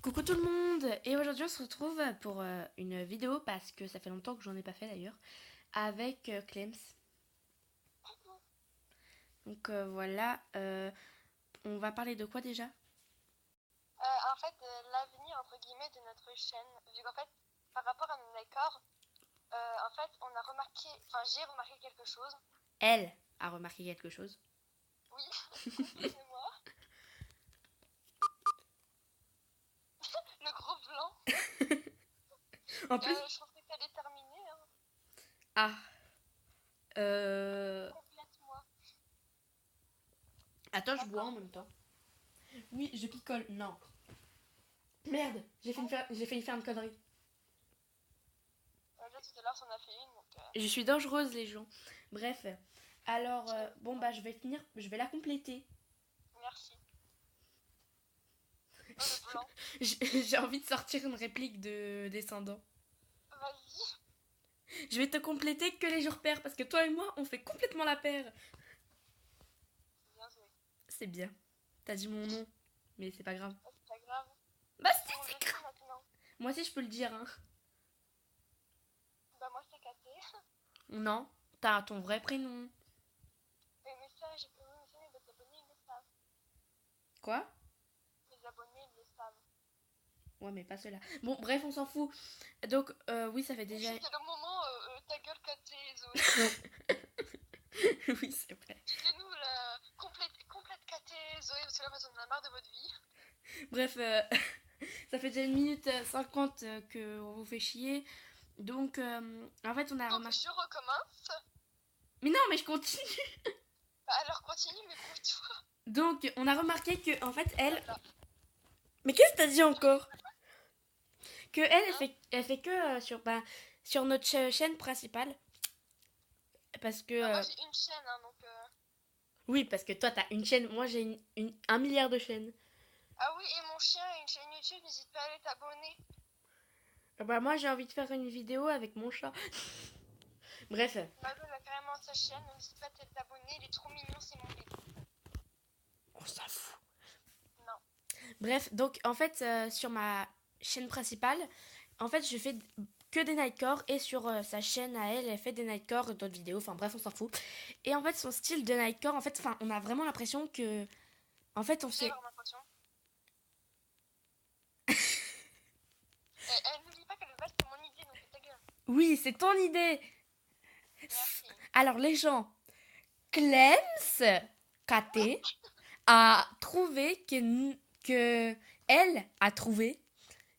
Coucou tout le monde. Et aujourd'hui on se retrouve pour une vidéo, parce que ça fait longtemps que j'en ai pas fait d'ailleurs, avec Clems. Donc voilà, on va parler de quoi déjà? L'avenir entre guillemets de notre chaîne, vu qu'en fait, par rapport à nos décors, en fait, on a remarqué, enfin, j'ai remarqué quelque chose. Elle a remarqué quelque chose. Oui, c'est moi, le gros blanc. En plus, Je pensais que t'allais terminer, hein. ah, euh... Complète-moi. attends, je bois en D'accord. même temps. Oui, je picole. Non. Merde, j'ai failli faire une connerie. Là, tout à l'heure, t'en as fait une, donc Je suis dangereuse, les gens. Bref, alors bon bah je vais la compléter. merci. Le blanc. J'ai envie de sortir une réplique de Descendant. Vas-y. Je vais te compléter que les jours pairs, parce que toi et moi, on fait complètement la paire. Bien joué. C'est bien. T'as dit mon nom, mais c'est pas grave. Oh, c'est pas grave. Bah Si si, on c'est le sait grave. maintenant. Moi aussi, je peux le dire, hein. Bah, moi, c'est cassé. Non, t'as ton vrai prénom. Mais ça, mes abonnés, ils le savent. Quoi? Mes abonnés, ils le savent. Ouais, mais pas cela. Bon, bref, on s'en fout. Donc, oui, ça fait déjà... C'est le moment, ta gueule cassée, Zoé. oui, c'est vrai. Dites-nous la complète cathé, Zoé, parce que là, on en a marre de votre vie. Bref, ça fait déjà 1 minute 50 qu'on vous fait chier. Donc, en fait, on a Donc, remarqué... je recommence. Mais non, mais je continue. Bah, alors continue, mais couche-toi. Donc, on a remarqué que, en fait, elle... Voilà. Mais qu'est-ce que t'as dit encore? Que elle Hein? elle fait que sur notre chaîne principale. Parce que... Bah, moi, j'ai une chaîne, hein, donc... oui, parce que toi, t'as une chaîne. Moi, j'ai 1 milliard de chaînes. Ah oui, et mon chien a une chaîne YouTube, n'hésite pas à aller t'abonner. Bah, moi, j'ai envie de faire une vidéo avec mon chat. Bref, Malo, elle a carrément sa chaîne, n'hésite pas à t'abonner, il est trop mignon, c'est mon bébé. on s'en fout. Non. Bref, donc, en fait, sur ma chaîne principale, en fait, je fais que des nightcore. Et sur sa chaîne à elle, elle fait des nightcore, d'autres vidéos. Enfin, bref, on s'en fout. Et en fait, son style de nightcore, en fait, on a vraiment l'impression que... En fait, on J'ai sait... vraiment l'impression. N'oublie pas que le base, c'est mon idée, donc fais ta gueule. Oui, c'est ton idée. Merci. Alors, les gens, Clems KT a trouvé que elle a trouvé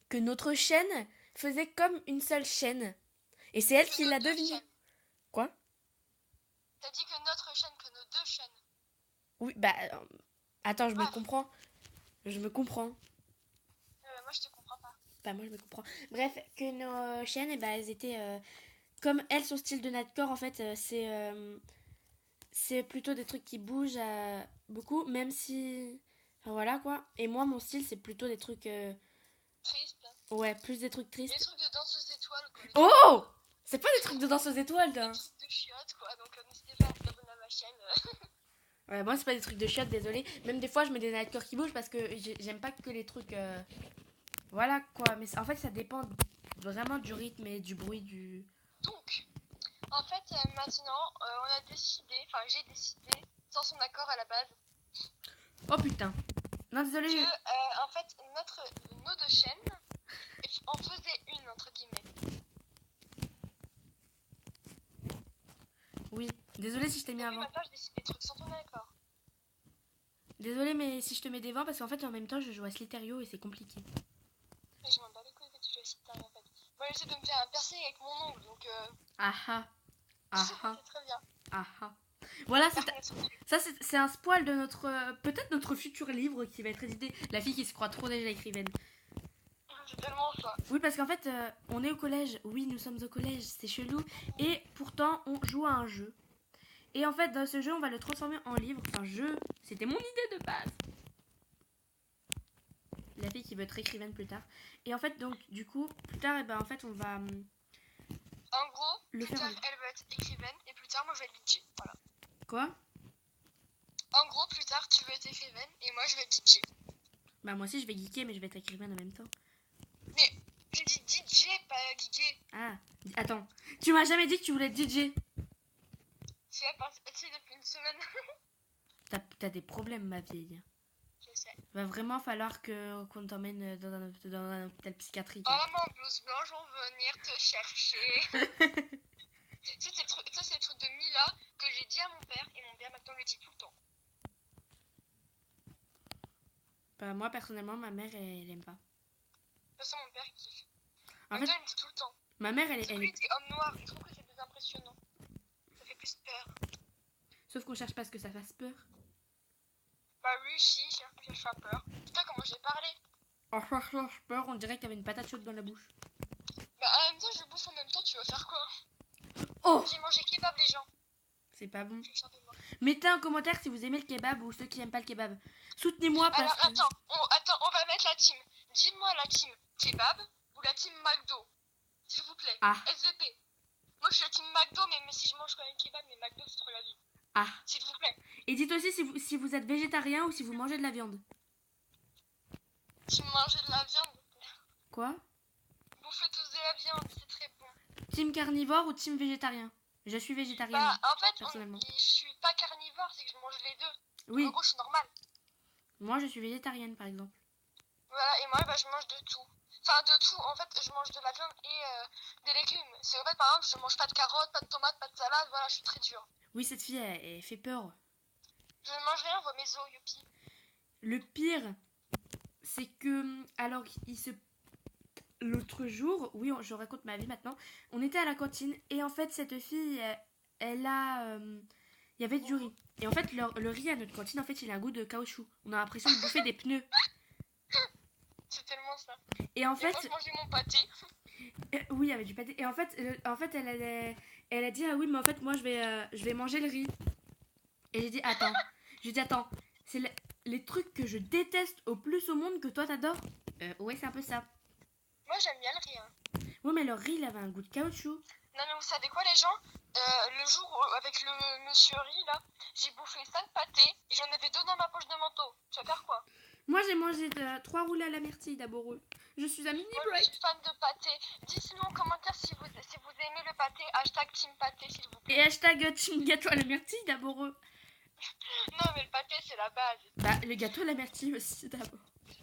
que notre chaîne faisait comme une seule chaîne. Et c'est elle Que qui nos l'a deux deviné. chaînes. Quoi? T'as dit que notre chaîne, que nos deux chaînes. Oui, bah... attends, je me Bref, comprends. Je me comprends. moi, je te comprends pas. Bah, moi, je me comprends. Bref, que nos chaînes, eh ben, elles étaient... comme elle, son style de nightcore, en fait, c'est plutôt des trucs qui bougent beaucoup, même si... Enfin, voilà, quoi. Et moi, mon style, c'est plutôt des trucs... Triste. ouais, plus des trucs Les tristes. trucs de danseuse étoile, quoi. Les trucs, Oh! C'est pas des trucs de danseuse étoile, les là. trucs de chiottes, quoi. Donc, n'hésitez pas à vous abonner à ma chaîne. Ouais, moi, c'est pas des trucs de chiottes, désolé. Même des fois, je mets des nightcore qui bougent parce que j'aime pas que les trucs... voilà, quoi. Mais en fait, ça dépend vraiment du rythme et du bruit du... Donc, en fait, maintenant, on a décidé, enfin, j'ai décidé, sans son accord à la base, Oh, putain. Non, désolé. que, en fait, nos deux chaînes en faisaient une, entre guillemets. Oui. Désolé si je t'ai mis Mais oui, avant. maintenant, je décide des trucs sans ton accord. Désolé, mais si je te mets des vents, parce qu'en fait, en même temps, je joue à Slither.io et c'est compliqué. Mais je m'en bats les couilles que tu joues à Citari, en fait. Moi, j'essaie de me faire un piercing avec mon ongle, donc, Ah ah. Ah ah. c'est très bien. Ah ah. Voilà, Par contre, ça c'est un spoil de notre... peut-être notre futur livre qui va être édité. La fille qui se croit trop déjà écrivaine. c'est tellement ça. Oui, parce qu'en fait, on est au collège. Oui, nous sommes au collège, c'est chelou. Et pourtant, on joue à un jeu. Et en fait, dans ce jeu, on va le transformer en livre. Enfin, jeu, c'était mon idée de base. La fille qui veut être écrivaine plus tard. Et en fait, donc, du coup, plus tard, et ben, en fait, on va En gros, le plus faire. tard, elle va être écrivaine, et plus tard, moi, je vais être DJ. Voilà. Quoi? En gros, plus tard, tu veux être écrivaine, et moi, je vais être DJ. Bah moi aussi je vais geeker mais je vais être écrivaine en même temps. Mais j'ai dit DJ, pas geeker. Ah, attends. Tu m'as jamais dit que tu voulais être DJ. Tu vas partir depuis une semaine. T'as des problèmes ma vieille. Je sais. Va vraiment falloir qu'on t'emmène dans un hôpital psychiatrique. Oh mon blouse blanche, on va venir te chercher. Ça c'est le truc de Mila que j'ai dit à mon père et mon père maintenant le dit tout le temps. Bah, moi personnellement ma mère elle aime pas. De toute façon mon père il kiffe. En Même fait, toi, il me dit tout le temps. ma mère elle Parce que est... lui, t'es homme noir, je trouve que c'est plus impressionnant. Ça fait plus peur. Sauf qu'on cherche pas à ce que ça fasse peur. Bah lui, si, j'ai fait peur. Putain, comment j'ai parlé. En cherchant peur, on dirait que t'avais une patate chaude dans la bouche. Bah en même temps, je bouffe en même temps, tu vas faire quoi? Oh, J'ai mangé kebab, les gens. c'est pas bon. Je suis fière de moi. Mettez un commentaire si vous aimez le kebab ou ceux qui aiment pas le kebab. Soutenez-moi parce Alors que... attends, on va mettre la team. Dis-moi la team kebab ou la team McDo, s'il vous plaît. Ah. SVP. Moi, je suis la team McDo, mais si je mange quand même kebab, mais McDo, c'est trop la vie. Ah. S'il vous plaît. Et dites aussi si vous êtes végétarien ou si vous mangez de la viande. Si vous mangez de la viande, Quoi? bouffez tous de la viande, c'est très bon. Team carnivore ou team végétarien? Je suis végétarienne. Bah, en fait, personnellement. je suis pas carnivore, c'est que je mange les deux. Oui, En gros, je suis normale. moi je suis végétarienne par exemple. Voilà, et moi, bah, je mange de tout. Enfin, de tout. En fait, je mange de la viande et des légumes. C'est en fait, par exemple, je mange pas de carottes, pas de tomates, pas de salade. Voilà, je suis très dure. Oui, cette fille elle fait peur. Je ne mange rien, vois mes os, youpi. Le pire, c'est que alors l'autre jour, oui, je raconte ma vie maintenant. On était à la cantine et en fait cette fille, elle a, il y avait du riz. Et en fait le riz à notre cantine, en fait, il a un goût de caoutchouc. On a l'impression de bouffer des pneus. C'est tellement ça. Et en Et fait, moi, je mangeais mon pâté. oui, il y avait du pâté. Et en fait, elle a dit ah oui, mais en fait moi je vais manger le riz. Et j'ai dit attends, c'est les trucs que je déteste au plus au monde que toi t'adores. Ouais, c'est un peu ça. Moi, j'aime bien le riz. Hein. Ouais, mais le riz, il avait un goût de caoutchouc. Non, mais vous savez quoi, les gens? Le jour où, avec le monsieur riz, là, j'ai bouffé 5 pâtés et j'en avais 2 dans ma poche de manteau. Tu vas faire quoi? Moi, j'ai mangé 3 roulés à la myrtille d'abord. Je suis un mini Moi, je break. suis fan de pâté. Dites-nous en commentaire si vous aimez le pâté. Hashtag team pâté, s'il vous plaît. Et hashtag team gâteau à la myrtille d'abord. Non, mais le pâté, c'est la base. Bah, le gâteau à la myrtille aussi d'abord.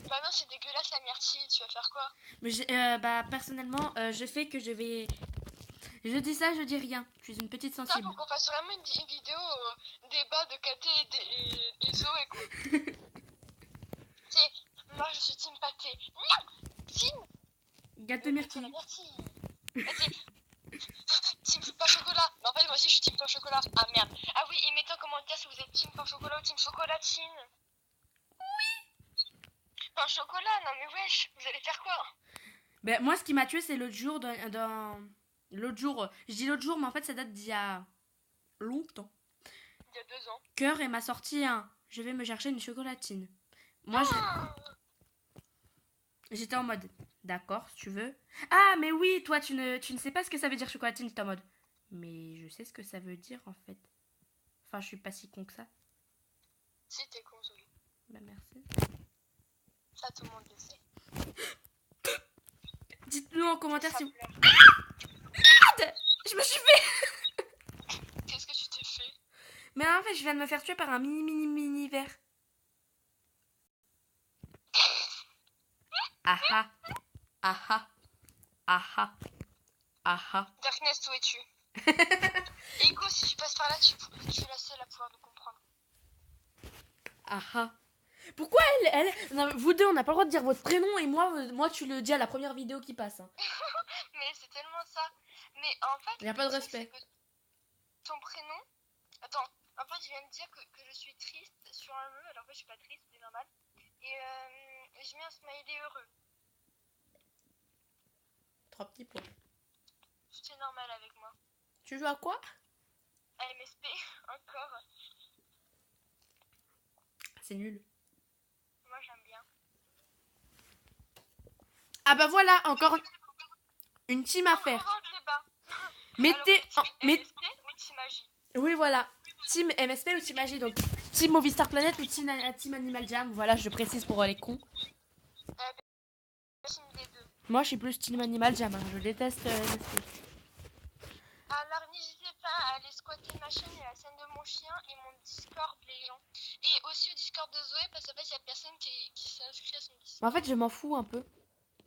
Bah non, c'est dégueulasse la myrtille. Tu vas faire quoi? Mais bah, personnellement, je fais que je vais... Je dis ça, je dis rien. Je suis une petite Ça, sensible. faut qu'on fasse vraiment une vidéo débat de Katé et Zoé, quoi. Moi, je suis team pâté. Non, team Gâteau la myrtille. myrtille. Team pain chocolat. Mais en fait, moi aussi, je suis team pain chocolat. Ah merde. Ah oui, et mettez en commentaire si vous êtes team pain chocolat ou team chocolatine. Oui. Pain chocolat, non mais wesh, vous allez faire quoi? Bah, moi, ce qui m'a tué, c'est l'autre jour L'autre jour, je dis l'autre jour, mais en fait, ça date d'il y a longtemps. Il y a 2 ans. Cœur et m'a sorti un. Je vais me chercher une chocolatine. Moi, j'étais en mode, d'accord, si tu veux. Ah, mais oui, toi, tu ne sais pas ce que ça veut dire chocolatine. J'étais en mode, mais je sais ce que ça veut dire en fait. Enfin, je suis pas si con que ça. Si t'es con, Zoé. Bah, merci. Ça, tout le monde le sait. Dites-nous en commentaire Ça si vous. pleure. Merde, je me suis fait. Qu'est-ce que tu t'es fait? Mais en fait, je viens de me faire tuer par un mini verre. Aha. Aha. Aha. Aha. Darkness, où es-tu? Ego, si tu passes par là, tu es la seule à pouvoir nous comprendre. Aha. Pourquoi non, vous deux, on n'a pas le droit de dire votre prénom et moi tu le dis à la première vidéo qui passe. Hein. Mais c'est tellement ça. Mais en fait, Il n'y a pas de respect. Ton prénom. Attends, en fait, je viens de dire que je suis triste sur un jeu. Alors, en fait, je suis pas triste, c'est normal. Et je mets un smiley heureux. 3 petits points. C'est normal avec moi. Tu joues à quoi? À MSP, encore. C'est nul. Moi, j'aime bien. Ah bah voilà, encore une team à faire. Mettez... MSP ou Team Magie? Oui, voilà. Team MSP ou Team Magie. Donc, Team Movistar Planet ou Team Animal Jam. Voilà, je précise pour les cons. Team des deux. Moi, je suis plus team Animal Jam. Hein. Je déteste les skis. Alors n'hésitez pas à aller squatter ma chaîne et la scène de mon chien et mon Discord, les gens. Et aussi au Discord de Zoé, parce qu'en fait, il y a personne qui s'inscrit à son En Discord. fait, je m'en fous un peu.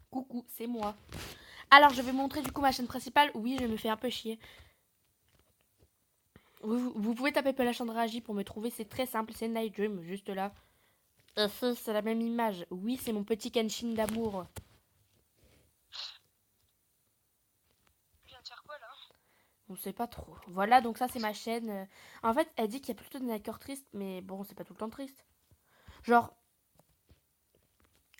Coucou, c'est moi. Alors, je vais montrer du coup ma chaîne principale. Oui, je me fais un peu chier. Vous pouvez taper Pelachandra pour me trouver. C'est très simple. C'est Night Dream, juste là. C'est la même image. Oui, c'est mon petit Kenshin d'amour. Je viens de faire quoi là? On sait pas trop. Voilà, donc ça, c'est ma chaîne. En fait, elle dit qu'il y a plutôt des accords tristes, mais bon, c'est pas tout le temps triste. Genre,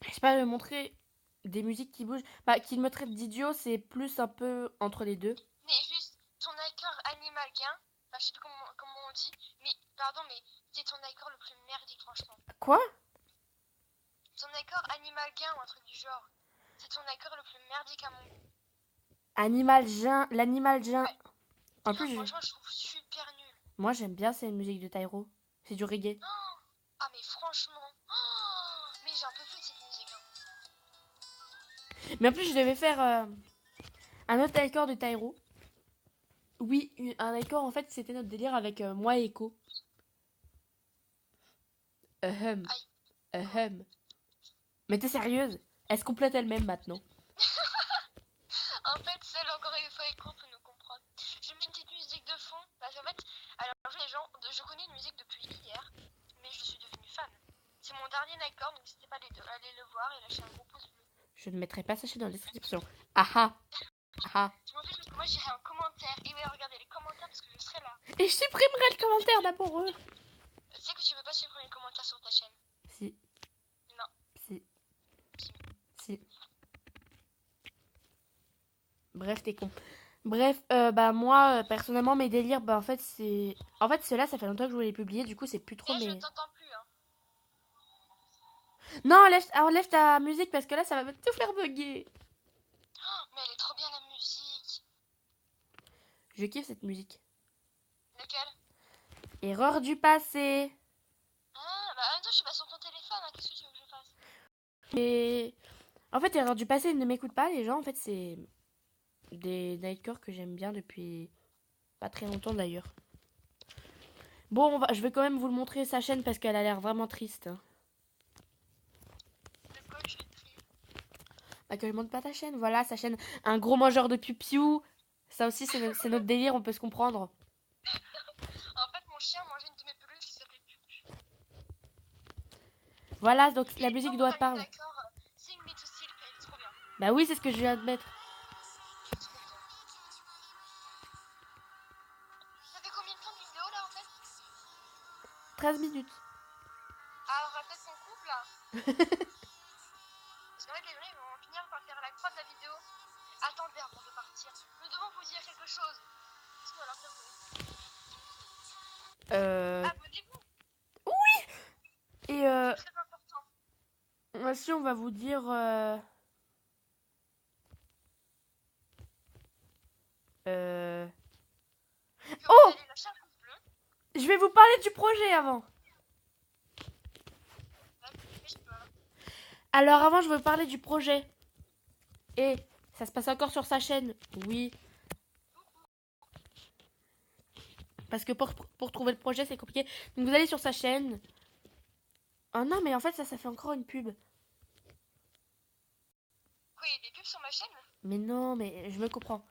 je sais pas, montrer des musiques qui bougent. Bah, qu'il me traite d'idiot, c'est plus un peu entre les deux. Mais juste, ton accord animal gain, enfin, je sais plus comment on dit, mais pardon, mais c'est ton accord le plus merdique, franchement. Quoi? Ton accord animal gain ou un truc du genre. C'est ton accord le plus merdique à mon goût. L'animal Jin. Ouais. En plus, Franchement, je trouve super nul. moi, j'aime bien cette musique de Tyro. C'est du reggae. Oh, ah, mais franchement. Oh, mais j'ai un peu plus de cette musique. Hein. Mais en plus, je devais faire un autre accord de Tyro. Oui, un accord, en fait, c'était notre délire avec moi et Echo. Ahem. Aïe. Ahem. Mais t'es sérieuse? Elle se complète elle-même maintenant. En fait, seul encore une fois Echo peut nous comprendre. Je mets une petite musique de fond. Parce qu'en fait, alors les gens, je connais une musique depuis hier, mais je suis devenue fan. C'est mon dernier accord, donc n'hésitez pas à aller le voir et lâcher un gros pouce bleu. Je ne mettrai pas sachet dans la description. Ah ah. Je m'en fiche parce que moi j'irai en commentaire. Et ouais, regardez les commentaires parce que je serai là. Et je supprimerai le commentaire d'abord eux. Tu sais que tu peux pas supprimer les commentaires sur ta chaîne. Si. Non. Si. Bref, t'es con. Bref, bah moi, personnellement, mes délires, bah en fait, c'est... En fait, ceux-là, ça fait longtemps que je voulais les publier, du coup, c'est plus trop Et je mes... t'entends plus, hein. Non, enlève ta musique, parce que là, ça va tout faire bugger. Oh, mais elle est trop bien la musique. Je kiffe cette musique. Laquelle? Erreur du passé. Ah, bah en même temps, je suis pas sur ton téléphone, hein. Qu'est-ce que tu veux que je fasse? Mais... En fait, Erreur du passé, ils ne m'écoutent pas, les gens. En fait, c'est des nightcore que j'aime bien depuis pas très longtemps, d'ailleurs. Bon, je vais quand même vous le montrer, sa chaîne, parce qu'elle a l'air vraiment triste. De quoi je suis triste? Bah, que je montre pas ta chaîne. Voilà, sa chaîne. Un gros mangeur de piou-piou. Ça aussi, c'est notre délire, on peut se comprendre. En fait, mon chien mangeait une de mes peluches qui s'appelait Piu. Voilà, donc la Et musique quand doit on te a mis parler. d'accord, Sing Me to Silk, elle est trop bien. Bah oui, c'est ce que je viens de mettre. Elle est trop bien. Ça fait combien de temps de vidéo là en fait? 13 minutes. Ah, on va peut-être qu'on coupe là. Parce qu'en fait, les gens ils vont finir par faire la croix de la vidéo. Attendez avant de partir. Nous devons vous dire quelque chose. Qu'est-ce qu'on va leur dire? Abonnez-vous. Et C'est très important. aussi, on va vous dire... Que vous Oh, allez lâcher un pouce bleu. je vais vous parler du projet avant. Mais je peux. Alors avant, je veux parler du projet. Et ça se passe encore sur sa chaîne. Oui. Parce que pour trouver le projet, c'est compliqué. Donc vous allez sur sa chaîne. Oh non, mais en fait, ça fait encore une pub. Quoi, il y a des pubs sur ma chaîne? Mais non, mais je me comprends.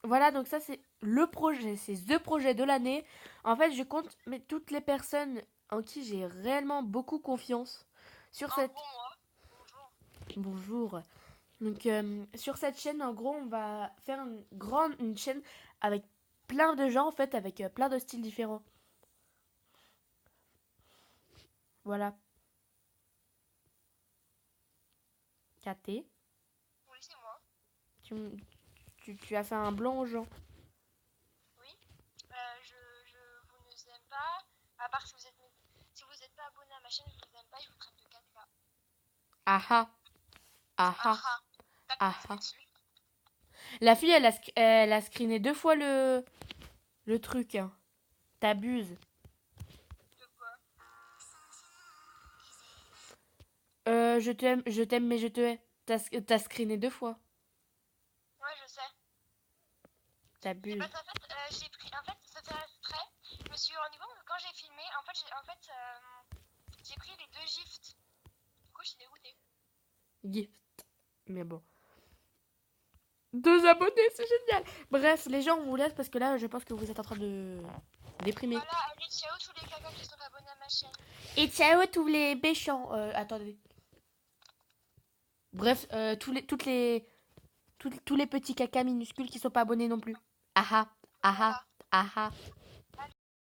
Voilà, donc ça, c'est le projet. C'est the projet de l'année. En fait, je compte mettre toutes les personnes en qui j'ai réellement beaucoup confiance sur Un cette... bon mois. Bonjour. Bonjour. Donc, sur cette chaîne, en gros, on va faire une chaîne avec plein de gens, en fait, avec plein de styles différents. Voilà. KT. Oui, c'est moi. Tu as fait un blanc aux gens. Oui. Je vous ne aime pas. À part si vous êtes pas abonné à ma chaîne, je vous aime pas, je vous traite de 4K. Ah ah. Ah ah. Ah ah. Ah Tape ah. dessus. La fille, elle a screené 2 fois le truc. Hein. T'abuses. De quoi? je t'aime, mais je te hais. T'as screené 2 fois. Ouais, je sais. C'est T'abuses. parce qu'en fait, j'ai pris. En fait, c'était exprès. Je me suis rendu compte que quand j'ai filmé, j'ai pris les 2 gifs. Du coup, je suis dégoûtée. Gift. Mais bon. 2 abonnés, c'est génial. Bref, les gens, on vous laisse parce que là, je pense que vous êtes en train de déprimer. Voilà, allez, ciao tous les cacas qui sont abonnés à ma chaîne. Et ciao tous les méchants. Attendez. Bref, tous les petits cacas minuscules qui sont pas abonnés non plus. Ah ah, ah ah, Voilà. ah ah.